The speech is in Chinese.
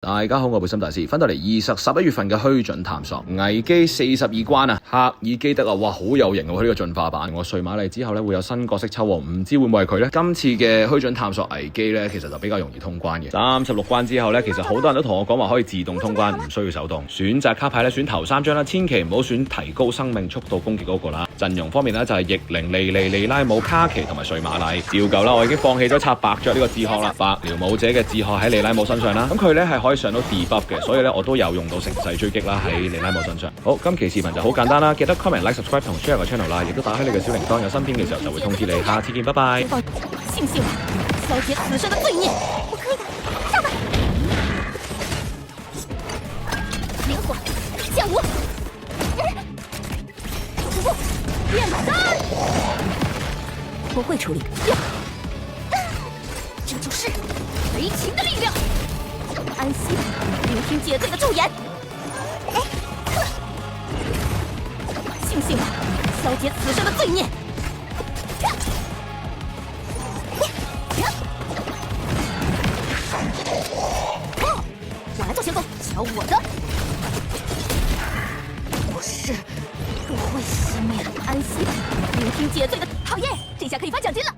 大家好，我係貝心大師，翻到嚟11月份嘅虛準探索危機42關啊，赫爾基德啊，哇，好有型喎！呢個進化版，我睡馬麗之後咧會有新角色抽，唔知會唔會係佢呢？今次嘅虛準探索危機咧，其實就比較容易通關嘅。36關之後咧，其實好多人都同我講話可以自動通關，唔需要手動。選擇卡牌咧，選頭3張啦，千祈唔好選提高生命速度攻擊嗰個啦。陣容方面咧就係逆靈、尼拉姆、卡奇同埋睡馬麗。照舊啦，我已經放棄咗插白雀呢個自學啦，白療武者嘅自學喺尼拉姆身上啦。咁佢咧係可以上到 debuff 嘅，所以咧我都有用到乘勢追擊啦喺尼拉姆身上。好，今期視頻就好簡單啦，記得 comment、like、subscribe 同 share 個 channel 啦，亦都打開你嘅小鈴鐺，有新片嘅時候就會通知你。下次見，拜拜。信不信我消解此生的罪孽？我可以的，上吧！灵火剑舞，止步，变三，我会处理。这就是雷霆的力量。安息，聆听解罪的咒言。信不信我消解此生的罪孽？我来做先锋，瞧我的！不是，不会熄灭。安息，聆听解罪的，讨厌，这下可以发奖金了。